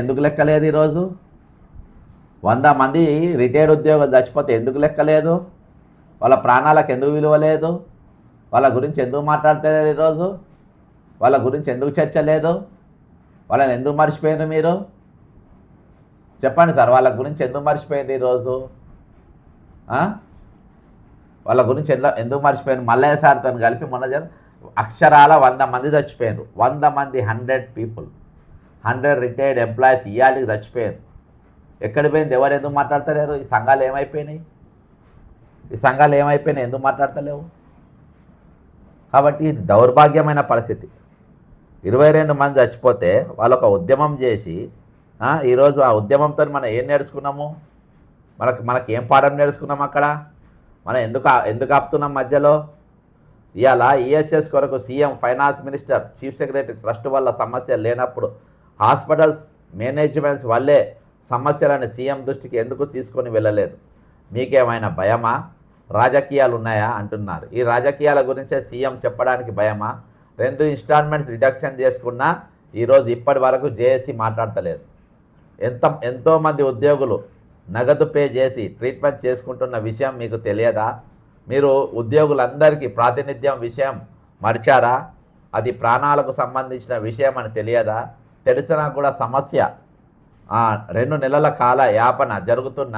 ఎందుకు లెక్కలేదు ఈరోజు? 100 మంది రిటైర్డ్ ఉద్యోగులు చచ్చిపోతే ఎందుకు లెక్కలేదు? వాళ్ళ ప్రాణాలకు ఎందుకు విలువ లేదు? వాళ్ళ గురించి ఎందుకు మాట్లాడతలేదు ఈరోజు? వాళ్ళ గురించి ఎందుకు చర్చ లేదు? వాళ్ళని ఎందుకు మర్చిపోయినారు మీరు? చెప్పండి సార్, వాళ్ళ గురించి ఎందుకు మర్చిపోయింది ఈరోజు? వాళ్ళ గురించి ఎందుకు మర్చిపోయారు? మల్లయ్య సార్తో కలిపి మొన్న అక్షరాల 100 మంది చచ్చిపోయారు. 100 మంది, 100 పీపుల్, 100 రిటైర్డ్ ఎంప్లాయీస్ ఇయాటికి చచ్చిపోయారు. ఎక్కడ పోయింది? ఎవరు ఎందుకు మాట్లాడతలేరు? ఈ సంఘాలు ఏమైపోయినాయి? ఎందుకు మాట్లాడతలేవు? కాబట్టి ఇది దౌర్భాగ్యమైన పరిస్థితి. 22 మంది చచ్చిపోతే వాళ్ళు ఒక ఉద్యమం చేసి ఈరోజు ఆ ఉద్యమంతో మనం ఏం నేర్చుకున్నాము? మనకి ఏం పాఠం నేర్చుకున్నాం అక్కడ? మనం ఎందుకు ఆపుతున్నాం మధ్యలో? ఇవాళ ఈహెచ్ఎస్ కొరకు CM, finance minister, chief secretary trust వల్ల సమస్య లేనప్పుడు హాస్పిటల్స్ మేనేజ్మెంట్స్ వల్లే సమస్యలను సీఎం దృష్టికి ఎందుకు తీసుకొని వెళ్ళలేదు? మీకేమైనా భయమా? రాజకీయాలు ఉన్నాయా అంటున్నారు. ఈ రాజకీయాల గురించే సీఎం చెప్పడానికి భయమా? 2 ఇన్స్టాల్మెంట్స్ రిడక్షన్ చేసుకున్నా ఈరోజు ఇప్పటి వరకు జేఏసీ మాట్లాడతలేదు. ఎంతోమంది ఉద్యోగులు నగదు పే చేసి ట్రీట్మెంట్ చేసుకుంటున్న విషయం మీకు తెలియదా? మీరు ఉద్యోగులందరికీ ప్రాతినిధ్యం విషయం మర్చారా? అది ప్రాణాలకు సంబంధించిన విషయం అని తెలియదా? తెలిసినా కూడా సమస్య 2 నెలల కాల యాపన జరుగుతున్న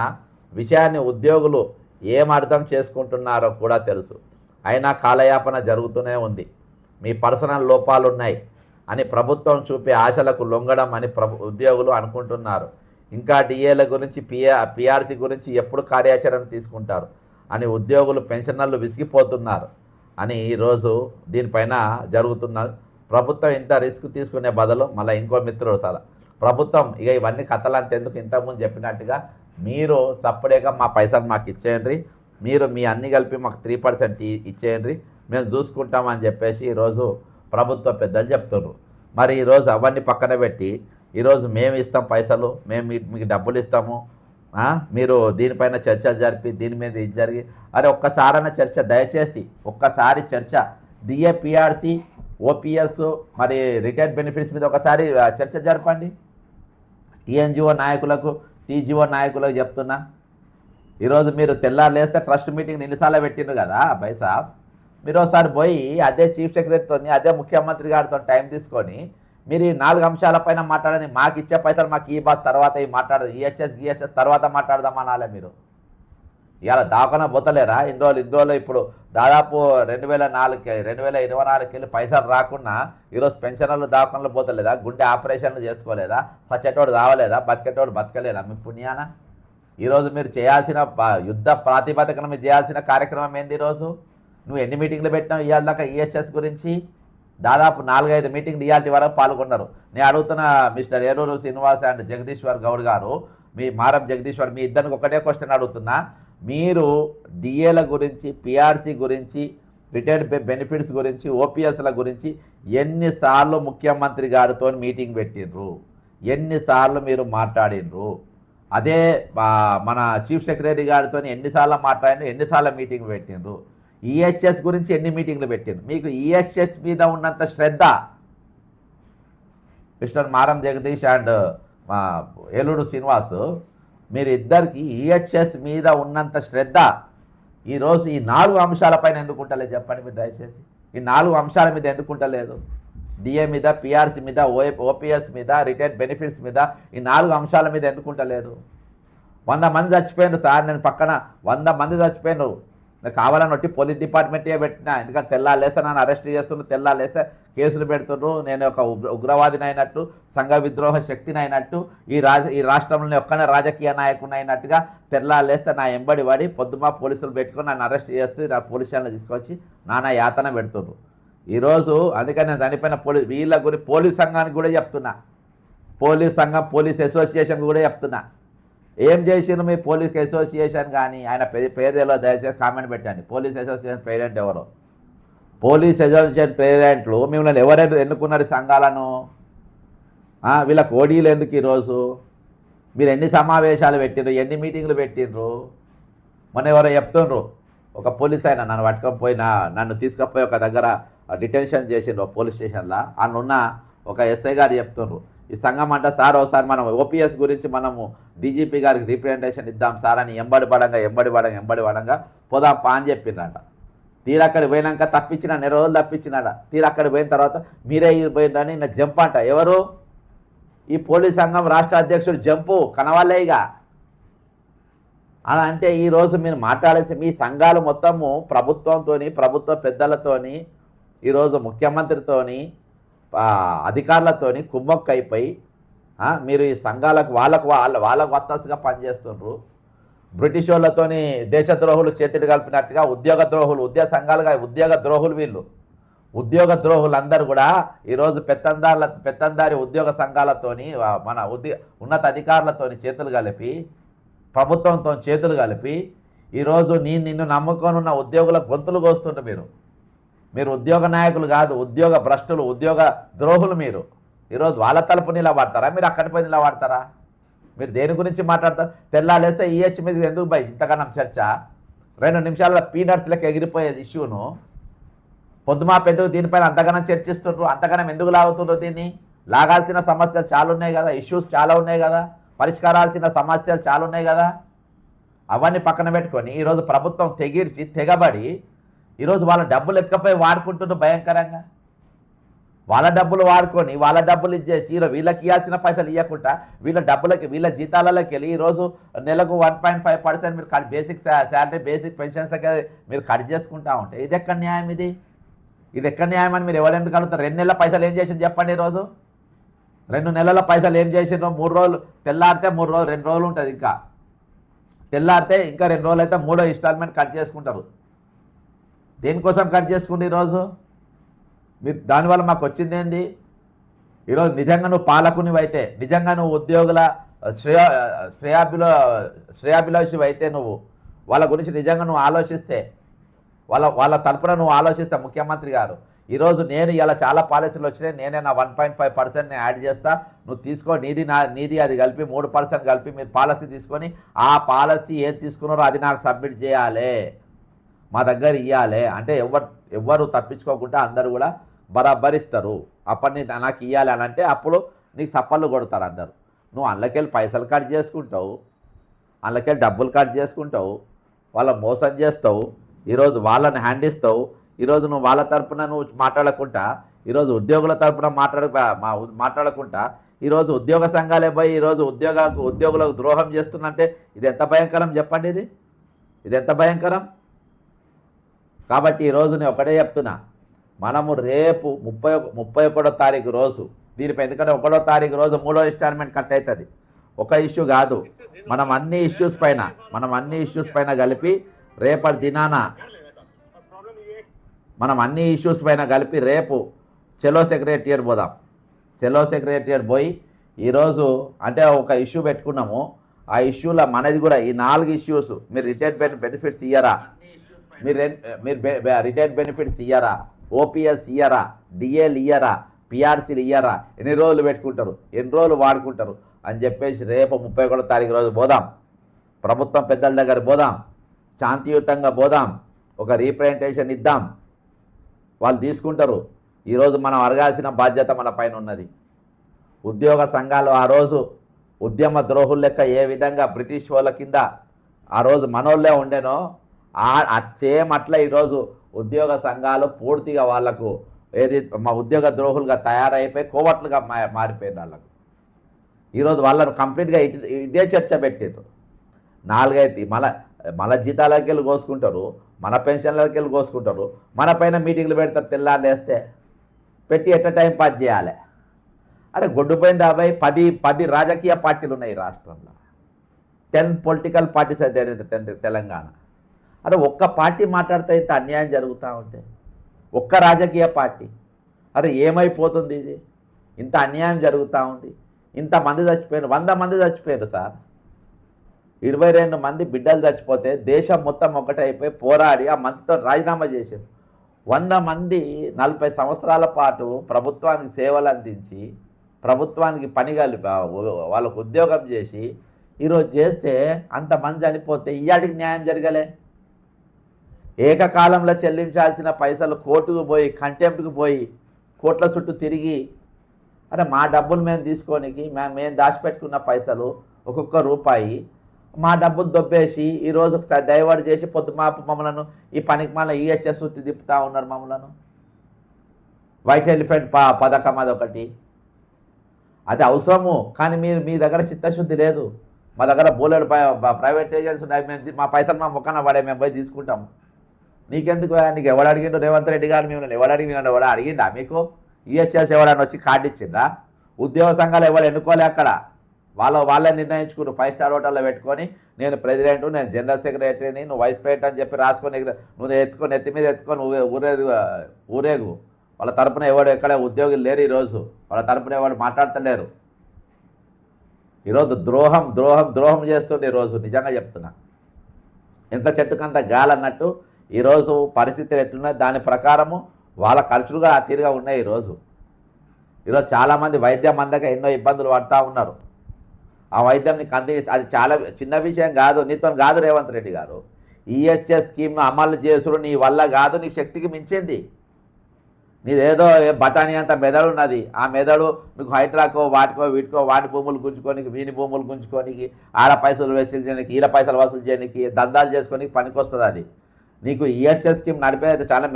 విషయాన్ని ఉద్యోగులు ఏం అర్థం చేసుకుంటున్నారో కూడా తెలుసు. అయినా కాలయాపన జరుగుతూనే ఉంది. మీ పర్సనల్ లోపాలున్నాయి అని ప్రభుత్వం చూపే ఆశలకు లొంగడం అని ఉద్యోగులు అనుకుంటున్నారు. ఇంకా డిఏల గురించి, పిఆర్సీ గురించి ఎప్పుడు కార్యాచరణ తీసుకుంటారు అని ఉద్యోగులు, పెన్షనర్లు విసిగిపోతున్నారు అని ఈరోజు దీనిపైన జరుగుతున్న ప్రభుత్వం ఇంత రిస్క్ తీసుకునే బదులు మళ్ళీ ఇంకో మిత్రుడు చాలా ప్రభుత్వం ఇవన్నీ కథలంతెందుకు, ఇంతకుముందు చెప్పినట్టుగా మీరు సపరేట్గా మా పైసలు మాకు ఇచ్చేయండి, మీరు మీ అన్ని కలిపి మాకు 3% ఇచ్చేయండి, మేము చూసుకుంటామని చెప్పేసి ఈరోజు ప్రభుత్వ పెద్దలు చెప్తున్నారు. మరి ఈరోజు అవన్నీ పక్కన పెట్టి ఈరోజు మేము ఇస్తాం పైసలు, మేము మీకు డబ్బులు ఇస్తాము, మీరు దీనిపైన చర్చలు జరిపి దీని మీద ఇది జరిగి ఒక్కసారైనా చర్చ, దయచేసి ఒక్కసారి చర్చ, డిఏ, పిఆర్సీ, ఓపీఎస్, మరి రిటైర్డ్ బెనిఫిట్స్ మీద ఒకసారి చర్చ జరపండి. టీఎన్జిఓ నాయకులకు, టీజీఓ నాయకులకు చెప్తున్నా, ఈరోజు మీరు తెల్లారులేస్తే ట్రస్ట్ మీటింగ్ ఎన్నిసార్లు పెట్టిండ్రు కదా బైసాబ్, మీరు ఒకసారి పోయి అదే చీఫ్ సెక్రటరీతో, అదే ముఖ్యమంత్రి గారితో టైం తీసుకొని మీరు ఈ 4 అంశాలపైన మాట్లాడని, మాకు ఇచ్చే పైసలు మాకు ఈ బాధ తర్వాత ఈ మాట్లాడదు, ఈహెచ్ఎస్ తర్వాత మాట్లాడదామనాలే. మీరు ఇవాళ దాకన పోతలేరా? ఇన్ని రోజులు ఇప్పుడు దాదాపు 2024 వెళ్ళి పైసలు రాకుండా ఈరోజు పెన్షనర్లు దాకనలు పోతలేదా? గుండె ఆపరేషన్లు చేసుకోలేదా? సచ్చేటోడు రావలేదా? బతికేటోడు బతకలేదా? మీ పుణ్యాన ఈరోజు మీరు చేయాల్సిన యుద్ధ ప్రాతిపదికన మీరు చేయాల్సిన కార్యక్రమం ఏంది? ఈరోజు నువ్వు ఎన్ని మీటింగ్లు పెట్టినావు ఇవాళ దాకా ఈహెచ్ఎస్ గురించి? దాదాపు 4-5 మీటింగ్లు ఇవాళ వరకు పాల్గొన్నారు. నేను అడుగుతున్న మిస్టర్ ఏలూరు శ్రీనివాస్ అండ్ జగదీశ్వర్ గౌడ్ గారు, మీ మారం జగదీశ్వర్, మీ ఇద్దరికి ఒకటే క్వశ్చన్ అడుగుతున్నా. మీరు డిఏల గురించి, పిఆర్సీ గురించి, రిటైర్డ్ బెనిఫిట్స్ గురించి, ఓపీఎస్ల గురించి ఎన్నిసార్లు ముఖ్యమంత్రి గారితో మీటింగ్ పెట్టిండ్రు? ఎన్నిసార్లు మీరు మాట్లాడినరు? అదే మన చీఫ్ సెక్రటరీ గారితో ఎన్నిసార్లు మాట్లాడినారు? ఎన్నిసార్లు మీటింగ్ పెట్టిండ్రు? ఈహెచ్ఎస్ గురించి ఎన్ని మీటింగ్లు పెట్టిండ్రు? మీకు ఈహెచ్ఎస్ మీద ఉన్నంత శ్రద్ధ మిస్టర్ మారం జగదీష్ అండ్ ఏలూరు శ్రీనివాస్, మీరిద్దరికి ఈహెచ్ఎస్ మీద ఉన్నంత శ్రద్ధ ఈరోజు ఈ 4 అంశాలపైన ఎందుకు ఉంటలేదు చెప్పండి మీరు దయచేసి. ఈ 4 అంశాల మీద ఎందుకు ఉంటలేదు? డిఏ మీద, పిఆర్సీ మీద, ఓపీఎస్ మీద, రిటైర్డ్ బెనిఫిట్స్ మీద, ఈ 4 అంశాల మీద ఎందుకు ఉంటలేదు? 100 మంది చచ్చిపోయినారు సార్, నేను పక్కన 100 మంది చచ్చిపోయినారు, నేను కావాలని వచ్చి పోలీస్ డిపార్ట్మెంటే పెట్టినా. ఎందుకంటే తెల్లాలేస్తే నన్ను అరెస్ట్ చేస్తున్నారు, తెల్లాలేస్తే కేసులు పెడుతున్నారు, నేను ఒక ఉగ్రవాదిని అయినట్టు, సంఘ విద్రోహ శక్తిని అయినట్టు, ఈ రాష్ట్రంలోని ఒక్కనే రాజకీయ నాయకుని అయినట్టుగా తెల్లాలేస్తే నా ఎంబడి పడి పొద్దుమా పోలీసులు పెట్టుకొని నన్ను అరెస్ట్ చేస్తూ నా పోలీస్ స్టేషన్లో తీసుకొచ్చి నానా యాతన పెడుతున్నారు ఈరోజు. అందుకని నేను చనిపోయిన వీళ్ళ గురించి పోలీస్ సంఘానికి కూడా చెప్తున్నా, పోలీస్ సంఘం, పోలీస్ అసోసియేషన్ కూడా చెప్తున్నా, ఏం చేసిండ్రు మీ పోలీస్ అసోసియేషన్? కానీ ఆయన పేరులో దయచేసి కామెంట్ పెట్టండి. పోలీస్ అసోసియేషన్ ప్రెసిడెంట్ ఎవరు? పోలీస్ అసోసియేషన్ ప్రెసిడెంట్లు మిమ్మల్ని ఎవరైతే ఎన్నుకున్నారు సంఘాలను? వీళ్ళ కోడీలు ఎందుకు? ఈరోజు మీరు ఎన్ని సమావేశాలు పెట్టిండ్రు, ఎన్ని మీటింగ్లు పెట్టిండ్రు? మొన్న ఎవరో చెప్తుండ్రు, ఒక పోలీస్ ఆయన నన్ను పట్టుకొని పోయినా, నన్ను తీసుకుపోయి ఒక దగ్గర డిటెన్షన్ చేసిండ్రు పోలీస్ స్టేషన్లో. అందులో ఉన్న ఒక ఎస్ఐ గారు చెప్తుండ్రు, ఈ సంఘం అంట సార్ ఒకసారి మనం ఓపీఎస్ గురించి మనము డీజీపీ గారికి రిప్రజెంటేషన్ ఇద్దాం సార్ అని ఎంబడి పడంగా పోదాం పా అని చెప్పిండ్రంట. తీరక్కడికి పోయినాక తప్పించిన 2 రోజులు తప్పించినాడ. తీరక్కడికి పోయిన తర్వాత మీరే పోయిందని నా జంప్ అంట. ఎవరు? ఈ పోలీస్ సంఘం రాష్ట్ర అధ్యక్షుడు జంపు కనవాలేగా. అలా అంటే ఈరోజు మీరు మాట్లాడేసి మీ సంఘాలు మొత్తము ప్రభుత్వంతోని, ప్రభుత్వ పెద్దలతోని, ఈరోజు ముఖ్యమంత్రితోని, అధికారులతోని కుమ్మక్కైపోయి మీరు ఈ సంఘాలకు వాళ్ళకు వత్తసుగా పనిచేస్తుండ్రు. బ్రిటిష్ వాళ్ళతోని దేశద్రోహులు చేతులు కలిపినట్టుగా ఉద్యోగ ద్రోహులు, ఉద్యోగ ద్రోహులు వీళ్ళు. ఉద్యోగ ద్రోహులు అందరూ కూడా ఈరోజు పెత్తందారి ఉద్యోగ సంఘాలతోని, మన ఉన్నత అధికారులతోని చేతులు కలిపి, ప్రభుత్వంతో చేతులు కలిపి ఈరోజు నిన్ను నమ్ముకొని ఉన్న ఉద్యోగుల గొంతులు కోస్తుండ్రు. మీరు ఉద్యోగ నాయకులు కాదు, ఉద్యోగ భ్రష్టులు, ఉద్యోగ ద్రోహులు. మీరు ఈరోజు వాళ్ళ తలుపు నిలబడతారా? మీరు అక్కడి పోయి నిలబడతారా? మీరు దేని గురించి మాట్లాడతారు? తెల్లాలేస్తే ఈహెచ్ మీద ఎందుకు భయ్ ఇంతకన్నా చర్చ? 2 నిమిషాల పీనట్స్లకు ఎగిరిపోయే ఇష్యూను పొద్దుమాపెట్టు దీనిపైన అంతగానం చర్చిస్తుండ్రు. అంతగానం ఎందుకు లాగుతుండ్రు? దీన్ని లాగాల్సిన సమస్యలు చాలా ఉన్నాయి కదా, ఇష్యూస్ చాలా ఉన్నాయి కదా, పరిష్కారాల్సిన సమస్యలు చాలా ఉన్నాయి కదా. అవన్నీ పక్కన పెట్టుకొని ఈరోజు ప్రభుత్వం తెగబడి ఈరోజు వాళ్ళ డబ్బులు ఎక్కపోయి వాడుకుంటున్నారు భయంకరంగా. వాళ్ళ డబ్బులు వాడుకొని వాళ్ళ డబ్బులు ఇచ్చేసి ఈరోజు వీళ్ళకి ఇవ్వాల్సిన పైసలు ఇవ్వకుండా వీళ్ళ జీతాలలోకి వెళ్ళి ఈరోజు నెలకు 1.5% మీరు బేసిక్ శాలరీ, బేసిక్ పెన్షన్స్ మీరు కట్ చేసుకుంటా ఉంటే ఇది ఎక్కడ న్యాయం? ఇది ఎక్కడ న్యాయం అని మీరు ఎవరెందుకు కలుగుతారు? 2 నెలల పైసలు ఏం చేసింది చెప్పండి. ఈరోజు 2 నెలల పైసలు ఏం చేసిండ్రో? 3 రోజులు తెల్లారితే 3 రోజులు 2 రోజులు ఉంటుంది, ఇంకా తెల్లారితే ఇంకా 2 రోజులు అయితే 3వ ఇన్స్టాల్మెంట్ కట్ చేసుకుంటారు. దేనికోసం కట్ చేసుకుంటే ఈరోజు మీరు దానివల్ల మాకు వచ్చింది ఏంది? ఈరోజు నిజంగా నువ్వు పాలకునివి అయితే, నిజంగా నువ్వు ఉద్యోగుల శ్రేయాభిలాషివి అయితే, నువ్వు వాళ్ళ గురించి నిజంగా నువ్వు ఆలోచిస్తే, వాళ్ళ తరపున నువ్వు ఆలోచిస్తే ముఖ్యమంత్రి గారు, ఈరోజు నేను ఇలా చాలా పాలసీలు వచ్చినాయి, నేనే నా 1.5% యాడ్ చేస్తా, నువ్వు తీసుకో, నీది అది కలిపి 3% కలిపి మీరు పాలసీ తీసుకొని ఆ పాలసీ ఏది తీసుకున్నారో అది నాకు సబ్మిట్ చేయాలి, మా దగ్గర ఇవ్వాలి అంటే ఎవరు తప్పించుకోకుండా అందరూ కూడా బరాబరిస్తారు. అప్పటి నాకు ఇవ్వాలి అని అంటే అప్పుడు నీకు సప్పళ్ళు కొడతారు అందరు. నువ్వు అందులోకెళ్ళి పైసలు కట్ చేసుకుంటావు, అందులోకెళ్ళి డబ్బులు కట్ చేసుకుంటావు, వాళ్ళ మోసం చేస్తావు, ఈరోజు వాళ్ళని హ్యాండ్ ఇస్తావు. ఈరోజు నువ్వు వాళ్ళ తరపున నువ్వు మాట్లాడకుండా, ఈరోజు ఉద్యోగుల తరపున మాట్లాడకుండా ఈరోజు ఉద్యోగ సంఘాలే పోయి ఈరోజు ఉద్యోగులకు ద్రోహం చేస్తున్నంటే ఇది ఎంత భయంకరం చెప్పండి. ఇది ఎంత భయంకరం. కాబట్టి ఈరోజు నేను ఒకటే చెప్తున్నా, మనము రేపు 31వ తారీఖు రోజు దీనిపై, ఎందుకంటే 1వ తారీఖు రోజు 3వ ఇన్స్టాల్మెంట్ కట్ అవుతుంది. ఒక ఇష్యూ కాదు, మనం అన్ని ఇష్యూస్ పైన కలిపి రేపటి దినాన రేపు చెలో సెక్రటరియట్ పోదాం. చెలో సెక్రటరియట్ పోయి ఈరోజు అంటే ఒక ఇష్యూ పెట్టుకున్నాము, ఆ ఇష్యూలో మనది కూడా ఈ 4 ఇష్యూస్, మీరు రిటైర్డ్ బెనిఫిట్స్ ఇయ్యరా, మీరు రిటైర్డ్ బెనిఫిట్స్ ఇయ్యరా, ఓపీఎస్ ఇయ్యరా, డిఏలు ఇయ్యరా, పిఆర్సీలు ఇయ్యరా, ఎన్ని రోజులు పెట్టుకుంటారు, ఎన్ని రోజులు వాడుకుంటారు అని చెప్పేసి రేపు 31వ తారీఖు రోజు పోదాం, ప్రభుత్వం పెద్దల దగ్గర పోదాం, శాంతియుతంగా పోదాం, ఒక రీప్రజెంటేషన్ ఇద్దాం, వాళ్ళు తీసుకుంటారు. ఈరోజు మనం అడగాల్సిన బాధ్యత మన పైన ఉన్నది. ఉద్యోగ సంఘాలు ఆ రోజు ఉద్యమ ద్రోహుల లెక్క ఏ విధంగా బ్రిటిష్ వాళ్ళ కింద ఆ రోజు మనోళ్ళే ఉండేనో సేమ్ అట్లా ఈరోజు ఉద్యోగ సంఘాలు పూర్తిగా వాళ్లకు మా ఉద్యోగ ద్రోహులుగా తయారైపోయి కోవట్లుగా మారిపోయిన వాళ్ళకు ఈరోజు వాళ్ళను కంప్లీట్గా ఇదే చర్చ పెట్టారు. 4 మన జీతాలకి వెళ్ళి కోసుకుంటారు, మన పెన్షన్లకి వెళ్ళి కోసుకుంటారు, మన పైన మీటింగ్లు పెడతారు. తెల్లారేస్తే పెట్టి ఎట్ట టైం పాస్ చేయాలి. అరే గొడ్డుపోయిన 10 రాజకీయ పార్టీలు ఉన్నాయి రాష్ట్రంలో, 10 పొలిటికల్ పార్టీస్ అయితే తెలంగాణ. అరే ఒక్క పార్టీ మాట్లాడితే ఇంత అన్యాయం జరుగుతూ ఉంటే, ఒక్క రాజకీయ పార్టీ, అరే ఏమైపోతుంది ఇది, ఇంత అన్యాయం జరుగుతూ ఉంది, ఇంతమంది చచ్చిపోయారు, 100 మంది చచ్చిపోయారు సార్, 22 మంది బిడ్డలు చచ్చిపోతే దేశం మొత్తం ఒకటైపోయి పోరాడి ఆ మంత్రితో రాజీనామా చేశారు. 100 మంది 40 సంవత్సరాల పాటు ప్రభుత్వానికి సేవలు అందించి, ప్రభుత్వానికి పని వాళ్ళకు ఉద్యోగం చేసి ఈరోజు చేస్తే అంతమంది చనిపోతే ఇయాడికి న్యాయం జరగలే. ఏకకాలంలో చెల్లించాల్సిన పైసలు కోర్టుకు పోయి, కంటెంప్ట్కి పోయి, కోర్టుల చుట్టూ తిరిగి అరే మా డబ్బులు మేము తీసుకోనికి మేము దాచిపెట్టుకున్న పైసలు ఒక్కొక్క రూపాయి మా డబ్బులు దొబ్బేసి ఈరోజు డైవర్ట్ చేసి పొద్దుమాపు మమ్మలను ఈ పనికి మళ్ళీ ఈహెచ్ఎస్ తిప్పుతూ ఉన్నారు మమ్మలను. వైట్ ఎలిఫెంట్ పథకం అదొకటి, అది అవసరము. కానీ మీ దగ్గర చిత్తశుద్ధి లేదు. మా దగ్గర బోలెడు ప్రైవేట్ ఏజెన్సీ ఉన్నాయి, మేము మా పైసలు మా ముఖాన పడే మేము పోయి తీసుకుంటాం. నీకెందుకు? నీకు ఎవడు అడిగిండు? రేవంత్ రెడ్డి గారు మిమ్మల్ని ఎవడు అడిగినాడు? ఎవడ అడిగిందా మీకు? ఈహెచ్ఎస్ ఎవడని వచ్చి కార్డు ఇచ్చిందా? ఉద్యోగ సంఘాలు ఎవరు ఎన్నుకోలే అక్కడ, వాళ్ళే నిర్ణయించుకున్నారు. 5 స్టార్ హోటల్లో పెట్టుకొని నేను ప్రెసిడెంట్, నేను జనరల్ సెక్రటరీని, నువ్వు వైస్ ప్రెసిడెంట్ అని చెప్పి రాసుకొని నువ్వు ఎత్తి మీద ఎత్తుకొని ఊరేగు. వాళ్ళ తరపున ఎవడు ఎక్కడ ఉద్యోగులు లేరు ఈరోజు, వాళ్ళ తరపున ఎవడు మాట్లాడతలేరు. ఈరోజు ద్రోహం చేస్తుండే ఈరోజు. నిజంగా చెప్తున్నా, ఎంత చెట్టుకంత గాలన్నట్టు ఈరోజు పరిస్థితులు ఎట్లున్నాయి దాని ప్రకారము వాళ్ళ ఖర్చులుగా ఆ తీరుగా ఉన్నాయి. ఈరోజు చాలామంది వైద్యం అందక ఎన్నో ఇబ్బందులు పడుతూ ఉన్నారు. ఆ వైద్యం నీకు అది చాలా చిన్న విషయం కాదు, నీతో కాదు రేవంత్ రెడ్డి గారు. ఈహెచ్ఎస్ స్కీమ్ను అమలు చేసుడు నీ వల్ల కాదు, నీ శక్తికి మించింది. నీదేదో బఠానీ అంత మెదడు ఉన్నది, ఆ మెదడు నీకు హైడ్రాకో వీటికో వాటి భూములు గుంజుకోనికి, వీని భూములు గుంజుకోనికి, ఆడ పైసలు వసూలు చేయడానికి, ఈడ పైసలు వసూలు చేయడానికి, దందాలు చేసుకోనికి పనికొస్తుంది. అది నీకు ఈహెచ్ఎస్ స్కీమ్ నడిపేది చాలా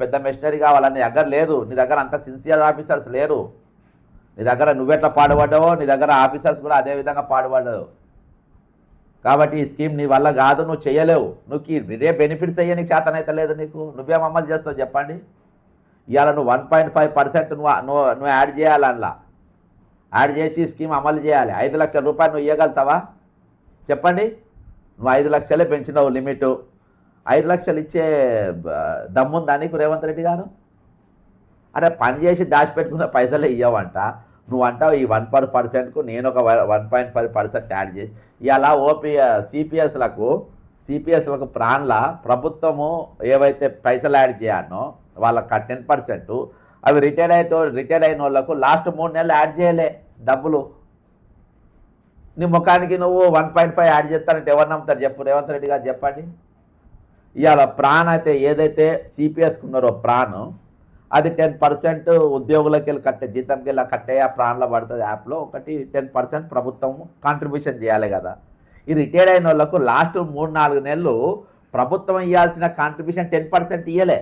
పెద్ద మెషినరీ కావాలని దగ్గర లేదు. నీ దగ్గర అంత సిన్సియర్ ఆఫీసర్స్ లేరు. నీ దగ్గర నువ్వెట్లా పాడుపడ్డావో నీ దగ్గర ఆఫీసర్స్ కూడా అదే విధంగా పాడుపడ్డావు. కాబట్టి ఈ స్కీమ్ నీ వల్ల కాదు, నువ్వు చేయలేవు. నువ్వు ఇదే బెనిఫిట్స్ అయ్యే నీకు చేతనైతే లేదు. నువ్వేం అమలు చేస్తావు చెప్పండి? ఇవాళ నువ్వు 1.5% నువ్వు యాడ్ చేయాలి, అందులో యాడ్ చేసి స్కీమ్ అమలు చేయాలి. 5 లక్షల రూపాయలు నువ్వు ఇవ్వగలుగుతావా చెప్పండి? నువ్వు 5 లక్షలే పెంచినావు లిమిటు. 5 లక్షలు ఇచ్చే దమ్ముందా నీకు రేవంత్ రెడ్డి గారు? అరే పని చేసి దాచిపెట్టుకున్న పైసలే ఇవ్వవంట. నువ్వు అంటావు ఈ 1% నేను ఒక 1.5% యాడ్ చేసి ఇలా సిపిఎస్లకు ప్రాణ్ల ప్రభుత్వము ఏవైతే పైసలు యాడ్ చేయాలనో వాళ్ళకి 10%, అవి రిటైర్ అయిన వాళ్ళకు లాస్ట్ 3 నెలలు యాడ్ చేయలే డబ్బులు. నీ ముఖానికి నువ్వు 1.5 యాడ్ చేస్తానంటే ఎవరు నమ్ముతారు చెప్పు రేవంత్ రెడ్డి గారు చెప్పండి? ఇవాళ ప్రాణ్ అయితే ఏదైతే సిపిఎస్కి ఉన్నారో ప్రాణ్, అది 10% ఉద్యోగులకి వెళ్ళి కట్టే జీతంకి వెళ్ళి కట్టే ఆ ప్రాణంలో పడుతుంది. యాప్లో ఒకటి 10% ప్రభుత్వం కాంట్రిబ్యూషన్ చేయాలి కదా. ఈ రిటైర్ అయిన వాళ్ళకు లాస్ట్ 3-4 నెలలు ప్రభుత్వం ఇవ్వాల్సిన కాంట్రిబ్యూషన్ 10% ఇవ్వలే.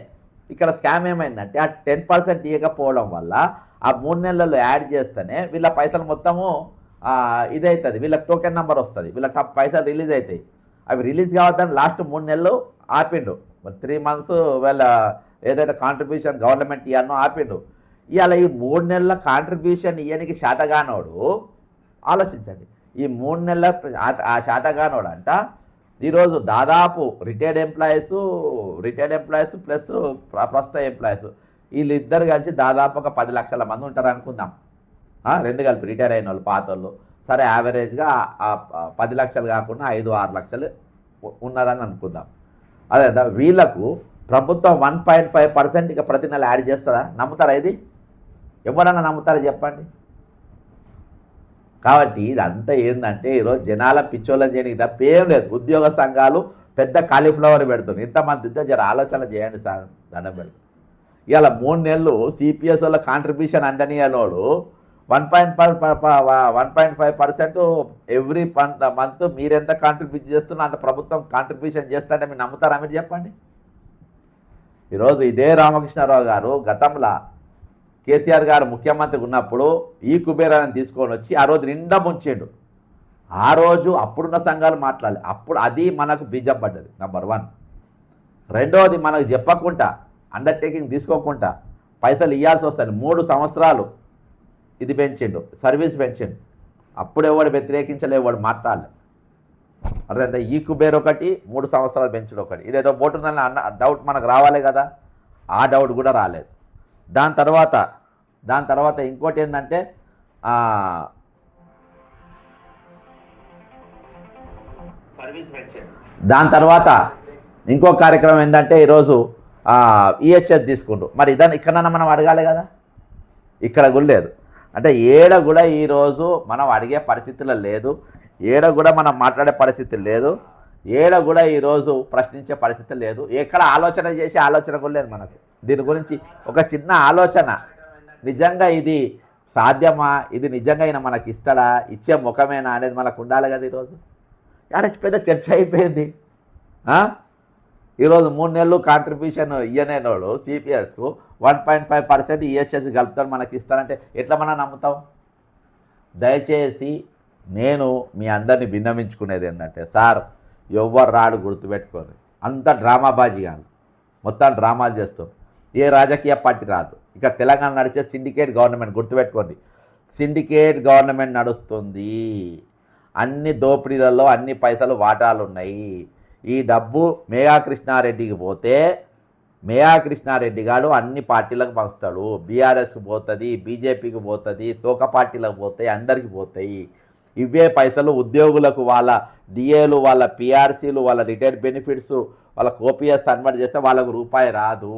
ఇక్కడ స్కామ్ ఏమైందంటే ఆ 10% ఇవ్వకపోవడం వల్ల ఆ 3 నెలల్లో యాడ్ చేస్తేనే వీళ్ళ పైసలు మొత్తము ఇదవుతుంది, వీళ్ళకి టోకెన్ నెంబర్ వస్తుంది, వీళ్ళ పైసలు రిలీజ్ అవుతాయి. అవి రిలీజ్ కావద్దని లాస్ట్ 3 నెలలు ఆపిండు. 3 మంత్స్ వీళ్ళ ఏదైతే కాంట్రిబ్యూషన్ గవర్నమెంట్ ఇవ్వనో ఆపిండు. ఇవాళ ఈ 3 నెలల కాంట్రిబ్యూషన్ ఇవ్వనికి శాతగానోడు ఆలోచించండి. ఈ 3 నెలల ఆ శాతగానోడు అంట ఈరోజు దాదాపు రిటైర్డ్ ఎంప్లాయీస్ ప్లస్ ప్రస్తుత ఎంప్లాయీస్ వీళ్ళిద్దరు కలిసి దాదాపు ఒక 10 లక్షల మంది ఉంటారు అనుకుందాం. 2 కలిపి రిటైర్ అయిన వాళ్ళు పాత వాళ్ళు. సరే యావరేజ్గా 10 లక్షలు కాకుండా 5-6 లక్షలు ఉన్నారని అనుకుందాం. అదే వీళ్ళకు ప్రభుత్వం 1.5% ఇక ప్రతి నెల యాడ్ చేస్తుందా? నమ్ముతారా? ఇది ఎవరన్నా నమ్ముతారా చెప్పండి? కాబట్టి ఇదంతా ఏంటంటే ఈరోజు జనాల పిచ్చోళ్ళని చేయడానికి తప్పేం లేదు. ఉద్యోగ సంఘాలు పెద్ద కాలీఫ్లవర్ పెడుతుంది. ఇంతమంది జర ఆలోచన చేయండి సార్, దండం పెడుతుంది. ఇవాళ 3 నెలలు సిపిఎస్ వాళ్ళ కాంట్రిబ్యూషన్ అందనియాలోడు 1.5% ఎవ్రీ మంత్ మీరెంత కాంట్రిబ్యూట్ చేస్తున్నా అంత ప్రభుత్వం కాంట్రిబ్యూషన్ చేస్తారంటే మీరు నమ్ముతారా? మీరు చెప్పండి. ఈరోజు ఇదే రామకృష్ణారావు గారు గతంలో కేసీఆర్ గారు ముఖ్యమంత్రి ఉన్నప్పుడు ఈ కుబేరాన్ని తీసుకొని వచ్చి ఆ రోజు నిండా ముంచిండు. ఆ రోజు అప్పుడున్న సంఘాలు మాట్లాడాలి. అప్పుడు అది మనకు బీజం పడ్డది నెంబర్ 1. రెండవది మనకు చెప్పకుండా అండర్టేకింగ్ తీసుకోకుండా పైసలు ఇవ్వాల్సి వస్తుంది. 3 సంవత్సరాలు ఇది పెంచిండు, సర్వీస్ పెంచిండు. అప్పుడు ఎవడు వ్యతిరేకించలే, ఎవడు మాట్లాడలే. అర్థంటే ఈ కుబేర్ ఒకటి, 3 సంవత్సరాలు పెంచడం ఒకటి. ఇదేదో పోతుందని డౌట్ మనకు రావాలి కదా, ఆ డౌట్ కూడా రాలేదు. దాని తర్వాత ఇంకోటి ఏంటంటే దాని తర్వాత ఇంకో కార్యక్రమం ఏంటంటే ఈరోజు ఈహెచ్ఎస్ తీసుకుంటారు. మరి ఇక్కడన్నా మనం అడగాలి కదా, ఇక్కడ కూడా లేదు. అంటే ఏడ కూడా ఈరోజు మనం అడిగే పరిస్థితుల్లో లేదు, ఏడ కూడా మనం మాట్లాడే పరిస్థితి లేదు, ఏడ కూడా ఈరోజు ప్రశ్నించే పరిస్థితి లేదు. ఎక్కడ ఆలోచన కూడా లేదు మనకు. దీని గురించి ఒక చిన్న ఆలోచన నిజంగా ఇది సాధ్యమా? ఇది నిజంగా ఈయన మనకి ఇస్తాడా? ఇచ్చే ముఖమేనా అనేది మనకు ఉండాలి కదా ఈరోజు. యాడ పెద్ద చర్చ అయిపోయింది. ఈరోజు 3 నెలలు కాంట్రిబ్యూషన్ ఇయ్యనేనోడు సిపిఎస్కు 1.5% ఈహెచ్ఎస్ కలుపుతాడు మనకి ఇస్తారంటే ఎట్లా మనం నమ్ముతాం? దయచేసి నేను మీ అందరినీ విన్నవించుకునేది ఏంటంటే, సార్ ఎవ్వరు రాడు గుర్తుపెట్టుకోండి. అంత డ్రామాబాజీ కాదు, మొత్తం డ్రామాలు చేస్తాం. ఏ రాజకీయ పార్టీ రాదు. ఇక తెలంగాణ నడిచే సిండికేట్ గవర్నమెంట్, గుర్తుపెట్టుకోండి. సిండికేట్ గవర్నమెంట్ నడుస్తుంది. అన్ని దోపిడీలలో అన్ని పైసలు వాటాలు ఉన్నాయి. ఈ డబ్బు మేఘా కృష్ణారెడ్డికి పోతే మేఘా కృష్ణారెడ్డి గారు అన్ని పార్టీలకు పంచుతాడు. బీఆర్ఎస్కి పోతుంది, బీజేపీకి పోతుంది, తోక పార్టీలకు పోతాయి, అందరికి పోతాయి. ఇవే పైసలు ఉద్యోగులకు వాళ్ళ డిఏలు, వాళ్ళ పిఆర్సీలు, వాళ్ళ రిటైర్డ్ బెనిఫిట్స్, వాళ్ళ ఓపీఎస్ కన్వర్ట్ చేస్తే వాళ్ళకు రూపాయి రాదు.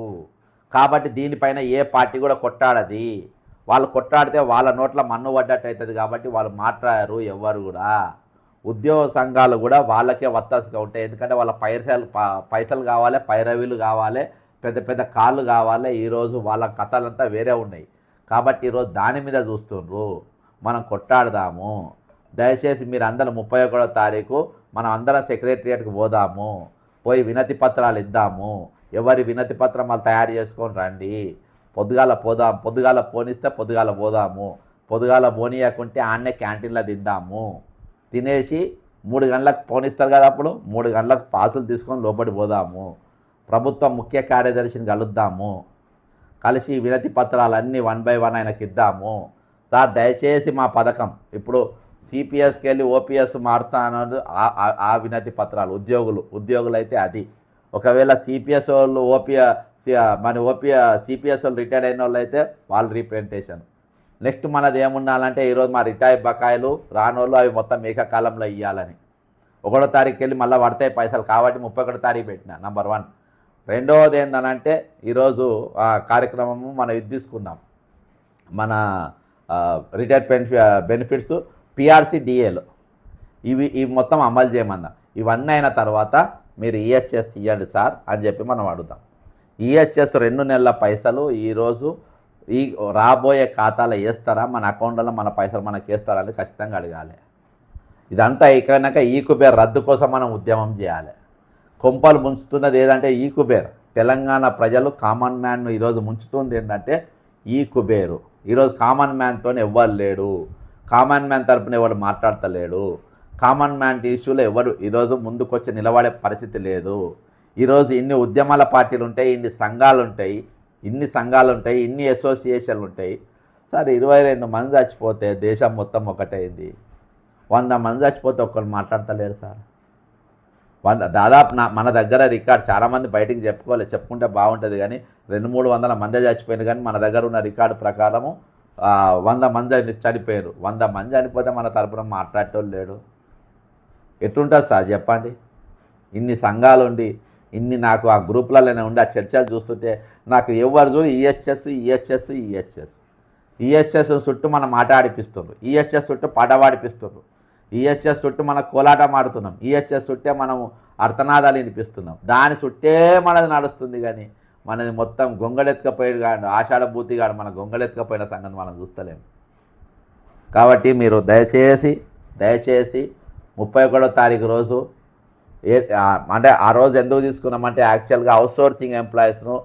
కాబట్టి దీనిపైన ఏ పార్టీ కూడా కొట్టాడది. వాళ్ళు కొట్టాడితే వాళ్ళ నోట్ల మన్ను పడ్డట్టు అవుతుంది. కాబట్టి వాళ్ళు మాట్లాడారు ఎవరు కూడా. ఉద్యోగ సంఘాలు కూడా వాళ్ళకే వత్తాసుగా ఉంటాయి. ఎందుకంటే వాళ్ళ పైసలు కావాలి, పైరవీలు కావాలి, పెద్ద పెద్ద కాళ్ళు కావాలి. ఈరోజు వాళ్ళ కథలంతా వేరే ఉన్నాయి. కాబట్టి ఈరోజు దాని మీద చూస్తుండ్రు. మనం కొట్టాడదాము. దయచేసి మీరు అందరూ 31వ తారీఖు మనం అందరం సెక్రటరియట్కి పోదాము. పోయి వినతి పత్రాలు ఇద్దాము. ఎవరి వినతి పత్రం వాళ్ళు తయారు చేసుకొని రండి. పొద్దుగాల పోనిస్తే పొద్దుగాల పోదాము. పొద్దుగాల పోనీయకుంటే ఆన్నే క్యాంటీన్లో తిందాము. తినేసి 3 గంటలకు పోనిస్తారు కదా, అప్పుడు 3 గంటలకు పాసులు తీసుకొని లోపలికి పోదాము. ప్రభుత్వం ముఖ్య కార్యదర్శిని కలుద్దాము. కలిసి వినతి పత్రాలన్నీ 1 by 1 ఆయనకి ఇద్దాము. సార్ దయచేసి మా పథకం ఇప్పుడు సిపిఎస్కి వెళ్ళి ఓపీఎస్ మారుతా అన్నది ఆ వినతి పత్రాలు. ఉద్యోగులు అయితే అది. ఒకవేళ సిపిఎస్ వాళ్ళు సిపిఎస్ వాళ్ళు రిటైర్డ్ అయిన వాళ్ళు అయితే వాళ్ళు రీప్రజెంటేషన్. నెక్స్ట్ మనది ఏముండాలంటే ఈరోజు మా రిటైర్ బకాయిలు రానోళ్ళు అవి మొత్తం ఏకకాలంలో ఇవ్వాలని. 1వ తారీఖుకి వెళ్ళి మళ్ళీ పడతాయి పైసలు. కాబట్టి 31వ తారీఖు పెట్టిన నంబర్ 1. రెండవది ఏంటనంటే ఈరోజు కార్యక్రమము మనం ఇది తీసుకుందాం. మన రిటైర్డ్ బెనిఫిట్స్, పిఆర్సీ, డిఏలు ఇవి మొత్తం అమలు చేయమన్నా. ఇవన్నీ అయిన తర్వాత మీరు ఈహెచ్ఎస్ ఇవ్వండి సార్ అని చెప్పి మనం అడుగుదాం. ఈహెచ్ఎస్ 2 నెలల పైసలు ఈరోజు ఈ రాబోయే ఖాతాలో వేస్తారా, మన అకౌంట్లో మన పైసలు మనకి వేస్తారా అని ఖచ్చితంగా అడగాలి. ఇదంతా అయిపోయినాక ఈ కుబేర్ రద్దు కోసం మనం ఉద్యమం చేయాలి. కొంపలు ముంచుతున్నది ఏదంటే ఈ కుబేర్. తెలంగాణ ప్రజలు కామన్ మ్యాన్ను ఈరోజు ముంచుతుంది ఏంటంటే ఈ కుబేరు. ఈరోజు కామన్ మ్యాన్తో ఎవ్వరు లేడు. కామన్ మ్యాన్ తరపున ఎవరు మాట్లాడతలేడు. కామన్ మ్యాన్ ఇష్యూలో ఎవరు ఈరోజు ముందుకొచ్చి నిలబడే పరిస్థితి లేదు. ఈరోజు ఇన్ని ఉద్యమాల పార్టీలు ఉంటాయి, ఇన్ని సంఘాలు ఉంటాయి, ఇన్ని అసోసియేషన్లు ఉంటాయి. సార్ 22 మంది చచ్చిపోతే దేశం మొత్తం ఒకటైంది. 100 మంది చచ్చిపోతే ఒక్కరు మాట్లాడతలేరు సార్. దాదాపు మన దగ్గర రికార్డ్ చాలామంది బయటికి చెప్పుకుంటే బాగుంటుంది కానీ 200-300 మంది చచ్చిపోయింది. కానీ మన దగ్గర ఉన్న రికార్డు ప్రకారము 100 మంది చనిపోయారు. 100 మంది చనిపోతే మన తరపున మాట్లాడేటోళ్ళు లేడు. ఎట్లుంటుంది సార్ చెప్పండి? ఇన్ని సంఘాలు ఉండి నాకు ఆ గ్రూప్లలోనే ఉండి ఆ చర్చలు చూస్తుంటే నాకు ఎవరు చూడు ఈహెచ్ఎస్ చుట్టూ మనం మాట ఆడిపిస్తున్నారు. ఈహెచ్ఎస్ చుట్టూ పాట పాడిపిస్తున్నారు. ఈహెచ్ఎస్ చుట్టూ మన కోలాటం ఆడుతున్నాం. ఈహెచ్ఎస్ చుట్టే మనము అర్థనాదాలు వినిపిస్తున్నాం. దాని చుట్టే మనది నడుస్తుంది. కానీ మనది మొత్తం గొంగళెత్తుకపోయాడు కాదు, ఆషాఢ బూతి కాదు, మన గొంగళెత్తుకపోయిన సంగతి మనం చూస్తలేము. కాబట్టి మీరు దయచేసి 31వ తారీఖు రోజు అంటే ఆ రోజు ఎందుకు తీసుకున్నామంటే యాక్చువల్గా అవుట్సోర్సింగ్ ఎంప్లాయీస్ను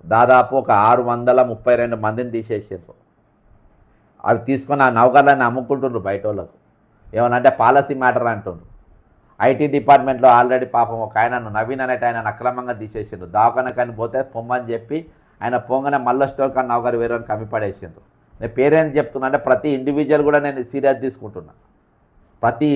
దాదాపు ఒక 632 మందిని తీసేసారు. అవి తీసుకొని ఆ నౌకర్లని అమ్ముకుంటుండ్రు బయట వాళ్ళకు. ఏమనంటే పాలసీ మ్యాటర్ అంటుండ్రు. ఐటీ డిపార్ట్మెంట్లో ఆల్రెడీ పాపం ఒక ఆయన నవీన్ అనేట ఆయన అక్రమంగా తీసేసిండ్రు. దవాఖానకని పోతే పొమ్మని చెప్పి ఆయన పొంగనే మళ్ళీ స్టోర్ కానీ నౌకరు వేరే కమ్మి పడేసిండ్రు. నేను పేరేంది చెప్తున్నా అంటే ప్రతి ఇండివిజువల్ కూడా నేను సీరియస్ తీసుకుంటున్నా. ప్రతి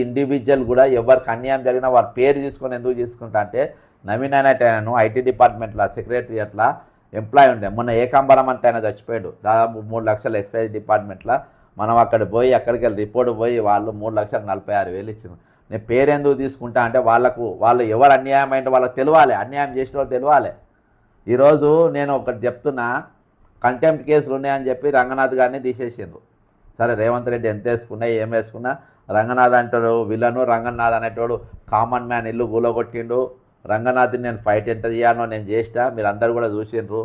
ఇండివిజువల్ కూడా ఎవరికి అన్యాయం జరిగినా వారి పేరు తీసుకొని ఎందుకు తీసుకుంటా అంటే నవీన్ అనేట ఆయనను ఐటీ డిపార్ట్మెంట్లో సెక్రటరియట్లో ఎంప్లాయీ ఉండే. మొన్న ఏకాంబరం అంటే ఆయన చచ్చిపోయాడు. దాదాపు 3 లక్షల ఎక్సైజ్ డిపార్ట్మెంట్లో మనం అక్కడికి వెళ్ళి రిపోర్ట్ పోయి వాళ్ళు 3,46,000 ఇచ్చారు. నేను పేరెందుకు తీసుకుంటా అంటే వాళ్ళు ఎవరు అన్యాయం అంటే వాళ్ళకి తెలియాలి, అన్యాయం చేసిన వాళ్ళు తెలియాలి. ఈరోజు నేను ఒకటి చెప్తున్నా, కంటెంప్ట్ కేసులు ఉన్నాయని చెప్పి రంగనాథ్ గారిని తీసేసిండ్రు. సరే రేవంత్ రెడ్డి ఎంత వేసుకున్నా ఏం వేసుకున్నా రంగనాథ్ అంటాడు విలను. రంగనాథ్ అనేటోడు కామన్ మ్యాన్ ఇల్లు గూలగొట్టిండు. రంగనాథ్ని నేను ఫైట్ ఎంత చేయాలో నేను చేసినా, మీరు అందరు కూడా చూసిండ్రు.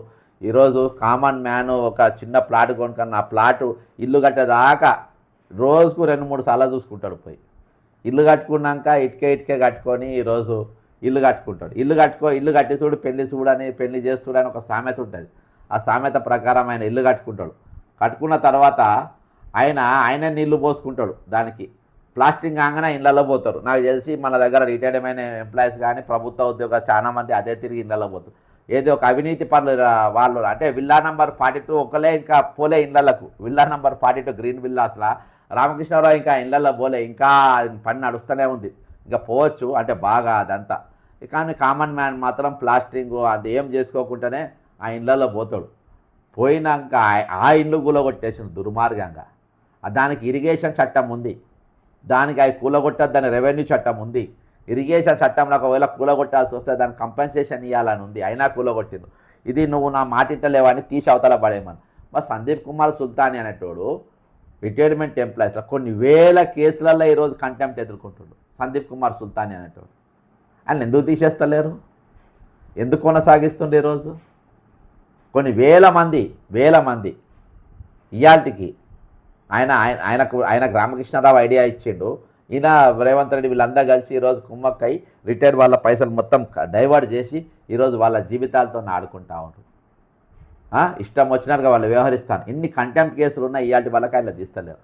ఈరోజు కామన్ మ్యాన్ ఒక చిన్న ప్లాట్ కొనుక్కున్న ఆ ప్లాటు ఇల్లు కట్టేదాకా రోజుకు 2-3 సార్లు చూసుకుంటాడు పోయి. ఇల్లు కట్టుకున్నాక ఇటుకే కట్టుకొని ఈరోజు ఇల్లు కట్టుకుంటాడు. ఇల్లు కట్టి చూడు పెళ్లి చూడని పెళ్లి చేస్తుడని ఒక సామెత ఉంటుంది. ఆ సామెత ప్రకారం ఆయన ఇల్లు కట్టుకుంటాడు. కట్టుకున్న తర్వాత ఆయన నీళ్లు పోసుకుంటాడు. దానికి ప్లాస్టింగ్ కాగానే ఇళ్ళల్లో పోతారు. నాకు తెలిసి మన దగ్గర రిటైర్డ్ అయిన ఎంప్లాయీస్ కానీ ప్రభుత్వ ఉద్యోగాలు చాలా మంది అదే తిరిగి ఇళ్ళల్లో పోతారు. ఏదో ఒక అవినీతి పనులు వాళ్ళు అంటే విల్లా నెంబర్ 42 ఒకలే ఇంకా పోలే ఇళ్ళకు. విల్లా నెంబర్ 42 గ్రీన్ విల్లాస్లా రామకృష్ణారావు ఇంకా ఇళ్ళల్లో పోలే, ఇంకా పని నడుస్తూనే ఉంది. ఇంకా పోవచ్చు అంటే బాగా అదంతా. కానీ కామన్ మ్యాన్ మాత్రం ప్లాస్టింగ్ అది ఏం చేసుకోకుండానే ఆ ఇళ్ళల్లో పోతాడు. పోయినాక ఆ ఇల్లు కూలగొట్టేసిన దుర్మార్గంగా. దానికి ఇరిగేషన్ చట్టం ఉంది, దానికి అవి కూలగొట్టద్దని రెవెన్యూ చట్టం ఉంది. ఇరిగేషన్ చట్టంలో ఒకవేళ కూలగొట్టాల్సి వస్తే దానికి కంపెన్సేషన్ ఇవ్వాలని ఉంది, అయినా కూలగొట్టిండు. ఇది నువ్వు నా మాటింటలేవని తీసి అవతల పడేయమని. మరి సందీప్ కుమార్ సుల్తాని అనేటోడు రిటైర్మెంట్ ఎంప్లాయీస్లో కొన్ని వేల కేసులలో ఈరోజు కంటెంప్ట్ ఎదుర్కొంటున్నాడు. సందీప్ కుమార్ సుల్తాని అనేటోడు ఆయన ఎందుకు తీసేస్తలేరు? ఎందుకు కొనసాగిస్తుండే? ఈరోజు కొన్ని వేల మంది ఇయాల్టికి ఆయనకు రామకృష్ణారావు ఐడియా ఇచ్చిండు. ఈయన రేవంత్ రెడ్డి వీళ్ళందరూ కలిసి ఈరోజు కుమ్మక్కై రిటైర్ వాళ్ళ పైసలు మొత్తం డైవర్ట్ చేసి ఈరోజు వాళ్ళ జీవితాలతో ఆడుకుంటా ఉంటారు. ఇష్టం వచ్చినట్టుగా వాళ్ళు వ్యవహరిస్తాను. ఇన్ని కంటెంప్ట్ కేసులు ఉన్నాయి, ఇయాల్టి వాళ్ళకి ఆయన తీస్తలేరు.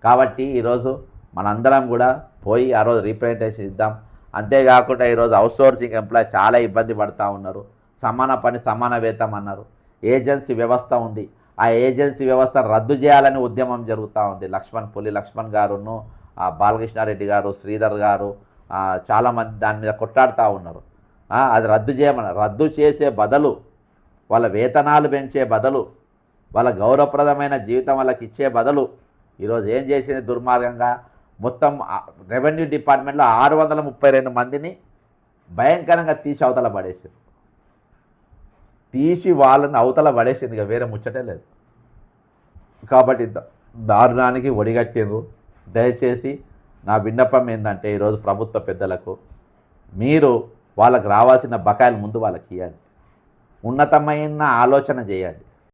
కాబట్టి ఈరోజు మనందరం కూడా పోయి ఆ రోజు రీప్రజెంటేషన్ ఇద్దాం. అంతేకాకుండా ఈరోజు అవుట్సోర్సింగ్ ఎంప్లాయీ చాలా ఇబ్బంది పడుతూ ఉన్నారు. సమాన పని సమాన వేతం అన్నారు. ఏజెన్సీ వ్యవస్థ ఉంది, ఆ ఏజెన్సీ వ్యవస్థ రద్దు చేయాలని ఉద్యమం జరుగుతూ ఉంది. పులి లక్ష్మణ్ గారును బాలకృష్ణారెడ్డి గారు, శ్రీధర్ గారు చాలామంది దాని మీద కొట్లాడుతూ ఉన్నారు. అది రద్దు చేయమన్నారు. రద్దు చేసే బదులు వాళ్ళ వేతనాలు పెంచే బదులు వాళ్ళ గౌరవప్రదమైన జీవితం వాళ్ళకి ఇచ్చే బదులు ఈరోజు ఏం చేసింది దుర్మార్గంగా మొత్తం రెవెన్యూ డిపార్ట్మెంట్లో 632 మందిని భయంకరంగా తీసి అవతల పడేసింది. తీసి వాళ్ళని అవతల పడేసింది, ఇక వేరే ముచ్చటే లేదు. కాబట్టి దారుణానికి ఒడిగట్టిండ్రు. దయచేసి నా విన్నపం ఏంటంటే ఈరోజు ప్రభుత్వ పెద్దలకు మీరు వాళ్ళకు రావాల్సిన బకాయిలు ముందు వాళ్ళకి ఇవ్వండి, ఉన్నతమైన ఆలోచన చేయండి.